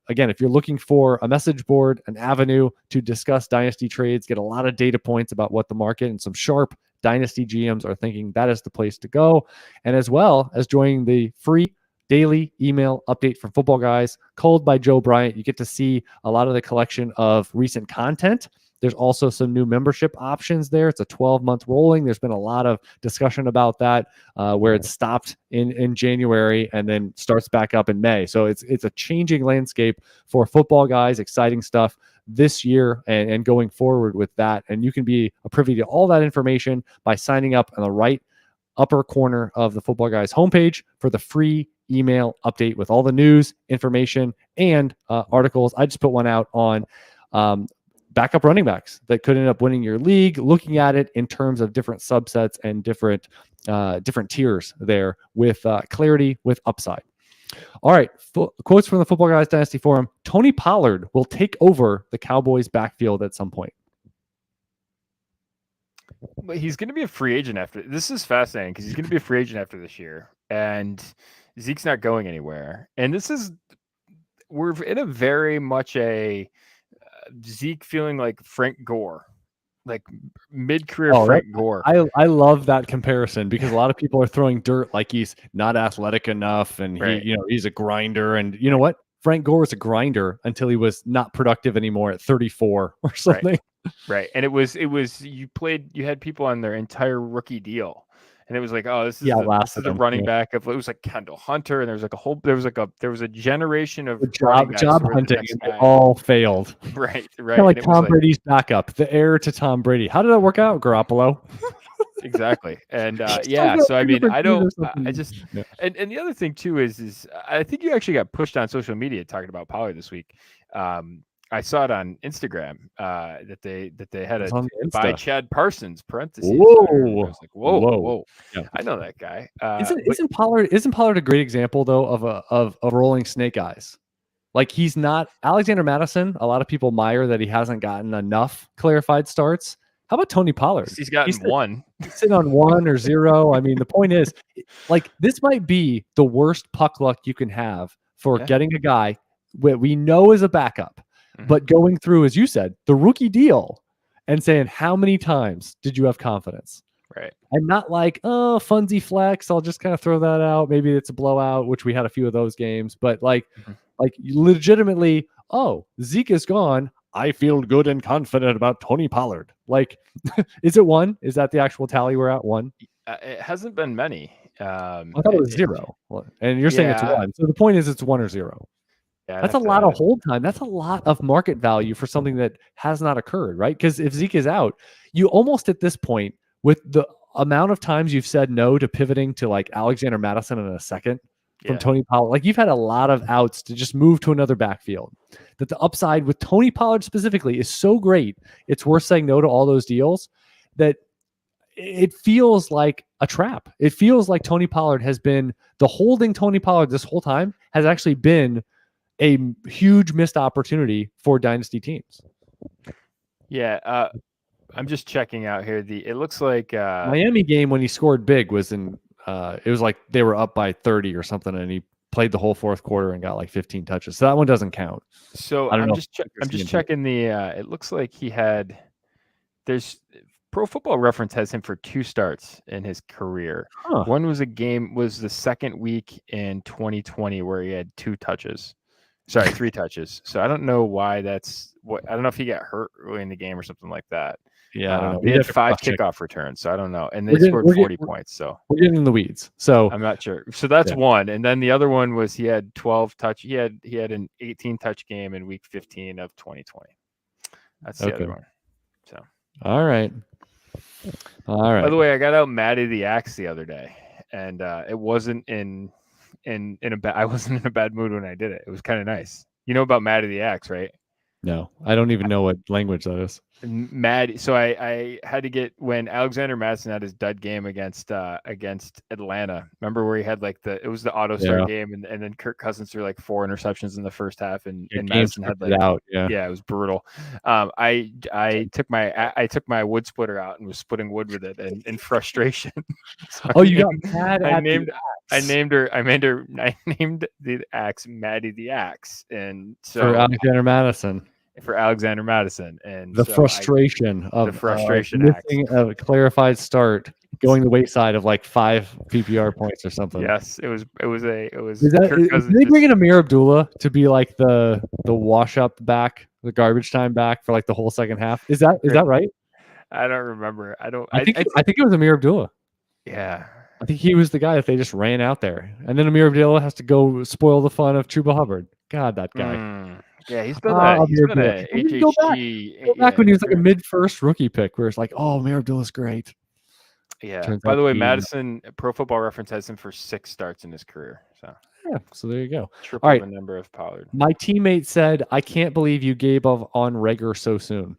again, if you're looking for a message board, an avenue to discuss Dynasty trades, get a lot of data points about what the market and some sharp Dynasty GMs are thinking, that is the place to go. And as well as joining the free daily email update from Footballguys, culled by Joe Bryant. You get to see a lot of the collection of recent content. There's also some new membership options there. It's a 12-month rolling. There's been a lot of discussion about that, where it stopped in January and then starts back up in May. So it's a changing landscape for Footballguys. Exciting stuff this year and going forward with that. And you can be a privy to all that information by signing up on the right upper corner of the Footballguys homepage for the free email update with all the news, information, and articles. I just put one out on backup running backs that could end up winning your league, looking at it in terms of different subsets and different tiers there with clarity, with upside. All right, quotes from the Footballguys Dynasty Forum. Tony Pollard will take over the Cowboys backfield at some point. But he's going to be a free agent after. This is fascinating because he's going to be a free agent after this year, and Zeke's not going anywhere. And we're in a very much a Zeke feeling like Frank Gore, like mid-career Frank Gore. I love that comparison because a lot of people are throwing dirt like he's not athletic enough and he's a grinder. And you know what? Frank Gore was a grinder until he was not productive anymore at 34 or something. Right. And it was you had people on their entire rookie deal. And it was like, oh, this is the running back of, it was like Kendall Hunter, and there was a generation of running backs job who were the hunting, next and they guy. all failed. Right. Kind of like And it Tom was Brady's backup, the heir to Tom Brady. How did that work out, Garoppolo? exactly. And Yeah. so I mean, I don't, something. I just, Yeah. and the other thing too is I think you actually got pushed on social media talking about Pollard this week. I saw it on Instagram that they had It's a on by Insta. Chad Parsons parentheses. Whoa. I was like, whoa. Yeah. I know that guy. Isn't Pollard a great example though of rolling snake eyes? Like, he's not Alexander Mattison. A lot of people mire that he hasn't gotten enough clarified starts. How about Tony Pollard? He's gotten one. He's sitting on 1 or 0. I mean, the point is, like, this might be the worst puck luck you can have for getting a guy we know is a backup, but going through, as you said, the rookie deal and saying, how many times did you have confidence? Right. And not like, oh, funsy flex, I'll just kind of throw that out. Maybe it's a blowout, which we had a few of those games, but like legitimately, oh, Zeke is gone. I feel good and confident about Tony Pollard. Like, is it 1? Is that the actual tally we're at, 1? It hasn't been many. I thought it was 0. And you're saying it's 1. So the point is it's 1 or 0. Yeah, that's a lot of hold time. That's a lot of market value for something that has not occurred, right? Because if Zeke is out, you almost at this point, with the amount of times you've said no to pivoting to like Alexander Mattison in a second from Tony Pollard, like you've had a lot of outs to just move to another backfield. That the upside with Tony Pollard specifically is so great, it's worth saying no to all those deals. That it feels like a trap. It feels like Tony Pollard has been the holding Tony Pollard this whole time has actually been a huge missed opportunity for dynasty teams. Yeah, I'm just checking out here. It looks like Miami game when he scored big was in. It was like they were up by 30 or something, and he played the whole fourth quarter and got like 15 touches. So that one doesn't count. So I'm just checking the. It looks like he had. There's Pro Football Reference has him for 2 starts in his career. Huh. One was the second week in 2020 where he had 2 touches. Sorry, 3 touches. So I don't know why that's what. I don't know if he got hurt early in the game or something like that. Yeah, I don't know. He had 5 kickoff returns, so I don't know. And they scored 40 points. So we're getting in the weeds. So I'm not sure. So that's one. And then the other one was he had 12 touch. He had an 18 touch game in week 15 of 2020. That's the other one. So all right. By the way, I got out Matty the Axe the other day, and it wasn't I wasn't in a bad mood when I did it. It was kind of nice. You know about Matty the Axe, right? No, I don't even know what language that is. Mad. So I had to get when Alexander Madison had his dud game against Atlanta. Remember where he had like it was the auto start game, and then Kirk Cousins threw like 4 interceptions in the first half, and Madison had like out. Yeah, it was brutal. I took my wood splitter out and was splitting wood with it, and in frustration. So you got mad. I named the axe Maddie the Axe, and so for Alexander Madison. And the frustration missing a clarified start, going the wayside of like 5 PPR points or something. Yes, it was. Is they bringing Amir Abdullah to be like the wash up back, the garbage time back for like the whole second half? Is that right? I don't remember. I think it was Amir Abdullah. Yeah. I think he was the guy that they just ran out there, and then Amir Abdullah has to go spoil the fun of Chuba Hubbard. God, that guy. Yeah, he's been a HHG. Go back when he was like a mid-first rookie pick, where it's like, oh, Amir Abdullah's great. Yeah. By the way, Madison Pro Football Reference has him for 6 starts in his career. So yeah, so there you go. Triple the number of Pollard. My teammate said, "I can't believe you gave up on Reagor so soon."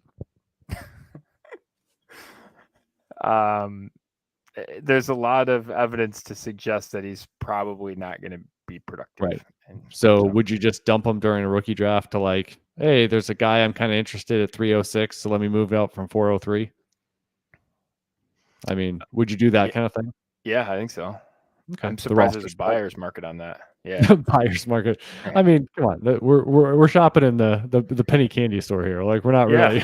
There's a lot of evidence to suggest that he's probably not going to be productive. Right. So would you just dump him during a rookie draft to like, hey, there's a guy I'm kind of interested at 306, so let me move out from 403? I mean, would you do that kind of thing? Yeah, I think so. Okay. I'm surprised there's a buyer's market on that. Yeah, buyer's market. Right. I mean, come on, we're shopping in the penny candy store here. Like, we're not really.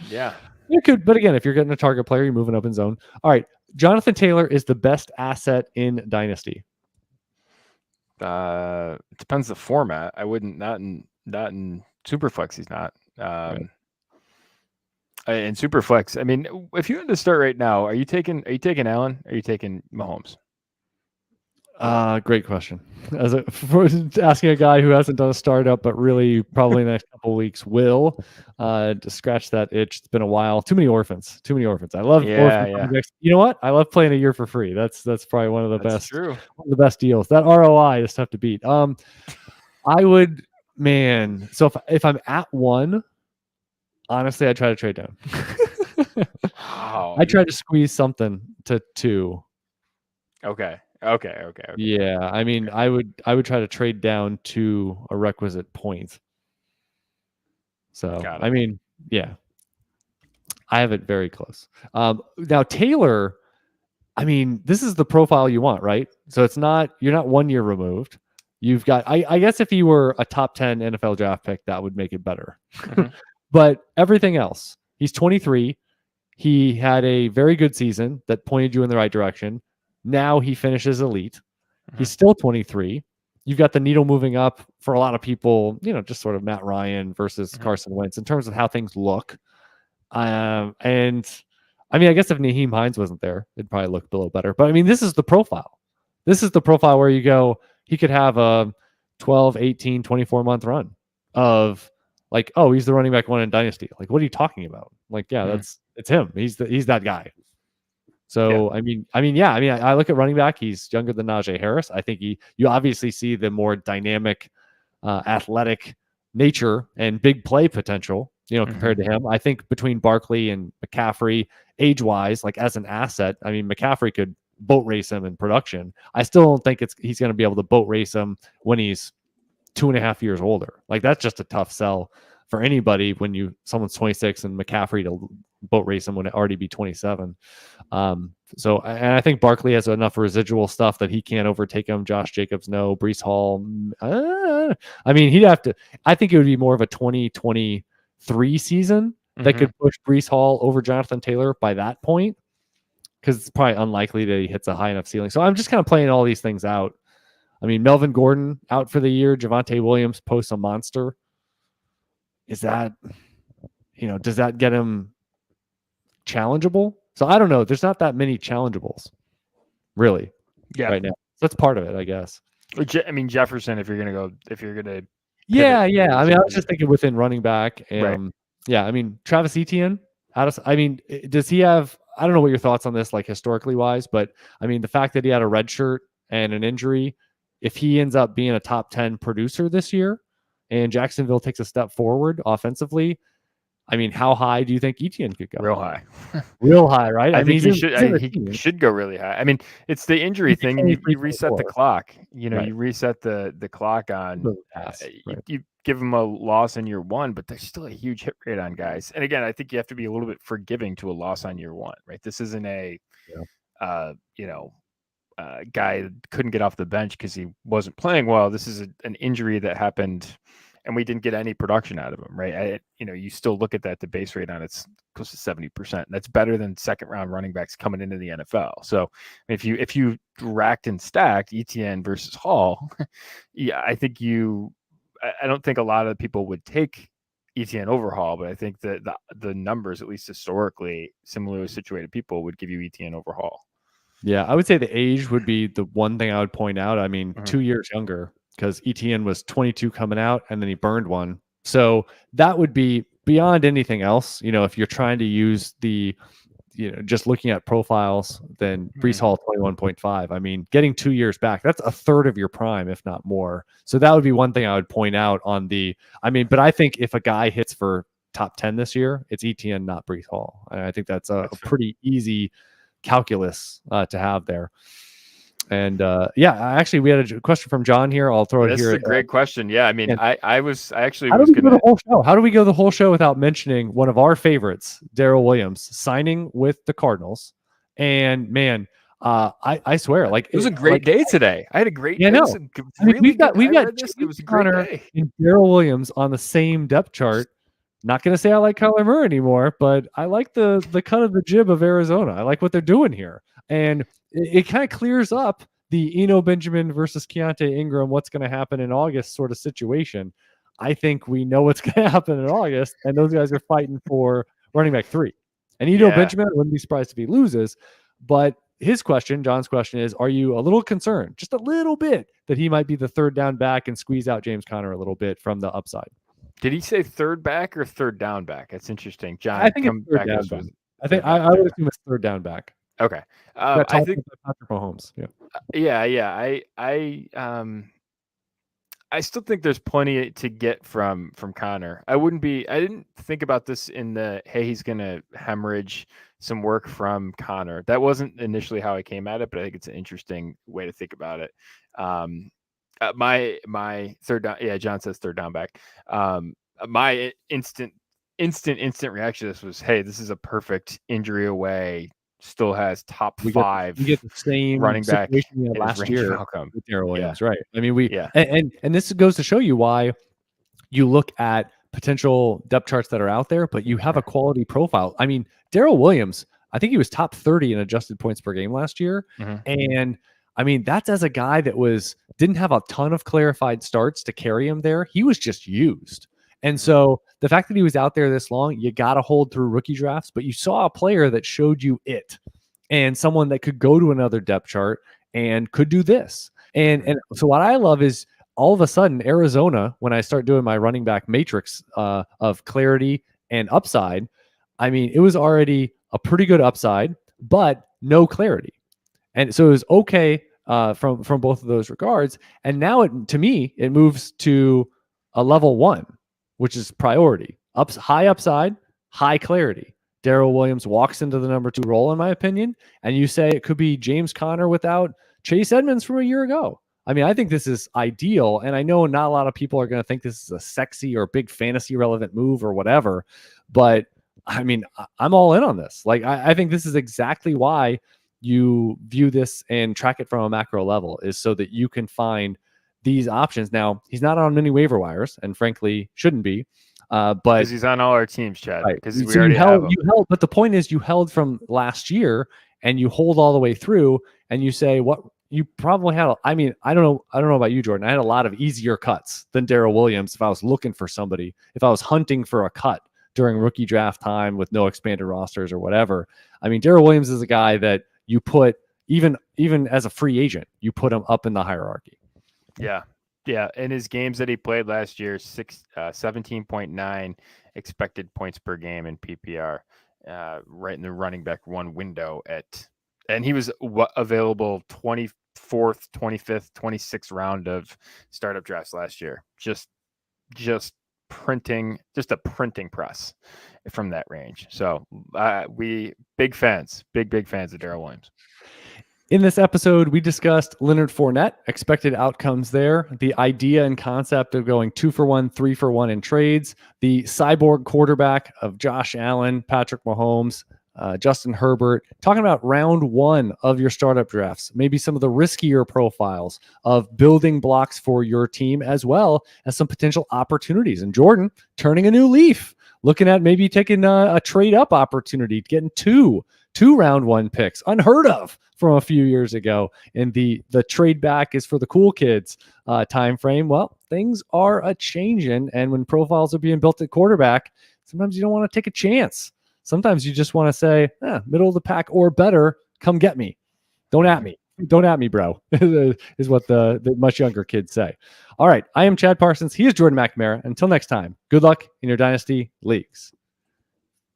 Yeah. You could, but again, if you're getting a target player, you're moving up in zone. All right, Jonathan Taylor is the best asset in Dynasty. It depends the format. I wouldn't not in Superflex. He's not. Right. In Superflex, I mean, if you had to start right now, are you taking Allen? Are you taking Mahomes? Great question. For asking a guy who hasn't done a startup, but really probably in the next couple of weeks will, to scratch that itch. It's been a while. Too many orphans. I love orphans. Yeah. You know what? I love playing a year for free. That's probably one of the That's best. true. One of the best deals. That ROI is tough to beat. I would, man. So if I'm at 1, honestly, I try to trade down. Wow. I try to squeeze something to 2. Okay. Yeah, I mean, I would try to trade down to a requisite point. So, I mean, yeah, I have it very close. Now Taylor, I mean, this is the profile you want, right? So you're not 1 year removed. You've got, I guess if he were a top 10 NFL draft pick, that would make it better. Mm-hmm. But everything else, he's 23. He had a very good season that pointed you in the right direction. Now he finishes elite. He's still 23. You've got the needle moving up for a lot of people, just sort of Matt Ryan versus Carson Wentz in terms of how things look. And I mean, I guess if Naheem Hines wasn't there, it'd probably look a little better. But I mean, this is the profile. This is the profile where you go, he could have a 12, 18, 24-month run of like, oh, he's the running back 1 in Dynasty. Like, what are you talking about? Like, yeah, it's him. He's that guy. So, yeah. I look at running back. He's younger than Najee Harris. I think you obviously see the more dynamic, athletic nature and big play potential, compared to him. I think between Barkley and McCaffrey, age-wise, like as an asset, I mean, McCaffrey could boat race him in production. I still don't think he's going to be able to boat race him when he's 2.5 years older. Like, that's just a tough sell for anybody when someone's 26 and McCaffrey to boat race him when it already be 27. So, and I think Barkley has enough residual stuff that he can't overtake him. Josh Jacobs, no. Breece Hall, I mean, I think it would be more of a 2023 season that could push Breece Hall over Jonathan Taylor by that point, because it's probably unlikely that he hits a high enough ceiling. So I'm just kind of playing all these things out. I mean, Melvin Gordon out for the year. Javonte Williams posts a monster. Is that, does that get him challengeable? So I don't know. There's not that many challengeables, really, right now. So that's part of it, I guess. I mean, Jefferson, if you're gonna yeah. I mean, I was just thinking within running back, and yeah, I mean, Travis Etienne. Does he have? I don't know what your thoughts on this, like historically wise, but I mean, the fact that he had a red shirt and an injury, if he ends up being a top 10 producer this year, and Jacksonville takes a step forward offensively, I mean, how high do you think Etienne could go? Real high. Real high, right? I think he should go really high. I mean, it's the injury thing. You reset the clock. You reset the clock on. You give them a loss in year 1, but there's still a huge hit rate on guys. And again, I think you have to be a little bit forgiving to a loss on year 1, right? This isn't a, guy that couldn't get off the bench because he wasn't playing well. This is an injury that happened, and we didn't get any production out of him, right? You still look at that, the base rate on it's close to 70%. That's better than second-round running backs coming into the NFL. So if you racked and stacked Etienne versus Hall, yeah, I don't think a lot of people would take Etienne over Hall, but I think that the numbers, at least historically, similarly situated people would give you Etienne over Hall. Yeah, I would say the age would be the one thing I would point out. I mean, 2 years younger, because Etienne was 22 coming out, and then he burned one. So that would be beyond anything else. If you're trying to use just looking at profiles, then Breece Hall 21.5. I mean, getting 2 years back, that's a third of your prime, if not more. So that would be one thing I would point out but I think if a guy hits for top 10 this year, it's Etienne, not Breece Hall. I think that's a pretty easy calculus to have there. And actually, we had a question from John here. I'll throw it here. This is a great question. Yeah, I mean, I actually was going to the whole show. How do we go the whole show without mentioning one of our favorites, Darrell Williams, signing with the Cardinals? And man, I swear, like it was a great day today. I had a great day. Yeah, no. We've got Connor and Darrell Williams on the same depth chart. Not going to say I like Kyler Murray anymore, but I like the cut of the jib of Arizona. I like what they're doing here. And it kind of clears up the Eno Benjamin versus Keontae Ingram, what's going to happen in August sort of situation. I think we know what's going to happen in August, and those guys are fighting for running back 3. And Benjamin, I wouldn't be surprised if he loses. But John's question is, are you a little concerned, just a little bit, that he might be the third down back and squeeze out James Conner a little bit from the upside? Did he say third back or third down back? That's interesting. John, I think it's third down back. I think I would assume it's third down back. Okay. I think Patrick Mahomes. Yeah. I still think there's plenty to get from Connor. I didn't think about this in the, hey, he's going to hemorrhage some work from Connor. That wasn't initially how I came at it, but I think it's an interesting way to think about it. My third down, John says third down back. My instant reaction to this was, hey, this is a perfect injury away. Still has top 5. You get the same running back last year with Darrell Williams, right? I mean, and this goes to show you why you look at potential depth charts that are out there, but you have a quality profile. I mean, Darrell Williams, I think he was top 30 in adjusted points per game last year, and I mean, that's as a guy that didn't have a ton of clarified starts to carry him there. He was just used. And so the fact that he was out there this long, you got to hold through rookie drafts, but you saw a player that showed you it, and someone that could go to another depth chart and could do this. And so what I love is all of a sudden Arizona, when I start doing my running back matrix of clarity and upside, I mean, it was already a pretty good upside, but no clarity. And so it was okay from both of those regards. And now to me, it moves to a level 1, which is priority. High upside, high clarity. Darrell Williams walks into the number 2 role, in my opinion. And you say it could be James Conner without Chase Edmonds from a year ago. I mean, I think this is ideal. And I know not a lot of people are going to think this is a sexy or big fantasy relevant move or whatever. But I mean, I'm all in on this. Like, I think this is exactly why you view this and track it from a macro level, is so that you can find these options. Now, he's not on many waiver wires, and frankly shouldn't be, but because he's on all our teams, Chad. Because right. So you held, but the point is, you held from last year and you hold all the way through, and you say what you probably had. I mean, I don't know about you, Jordan. I had a lot of easier cuts than Darrell Williams if I was looking for somebody, if I was hunting for a cut during rookie draft time with no expanded rosters or whatever. I mean, Darrell Williams is a guy that you put even as a free agent, you put him up in the hierarchy. Yeah. In his games that he played last year, 17.9 expected points per game in PPR, right in the running back 1 window and he was available 24th, 25th, 26th round of startup drafts last year. Just a printing press from that range. So we big fans of Darrell Williams. In this episode, we discussed Leonard Fournette, expected outcomes there, the idea and concept of going 2-for-1, 3-for-1 in trades, the cyborg quarterback of Josh Allen, Patrick Mahomes, Justin Herbert, talking about round 1 of your startup drafts, maybe some of the riskier profiles of building blocks for your team, as well as some potential opportunities. And Jordan turning a new leaf, looking at maybe taking a trade up opportunity, getting two round 1 picks, unheard of from a few years ago. And the trade back is for the cool kids time frame. Well, things are a changing, and when profiles are being built at quarterback, sometimes you don't want to take a chance. Sometimes you just want to say, middle of the pack or better, come get me. Don't at me, bro, is what the much younger kids say. All right, I am Chad Parsons. He is Jordan McNamara. Until next time, good luck in your Dynasty leagues.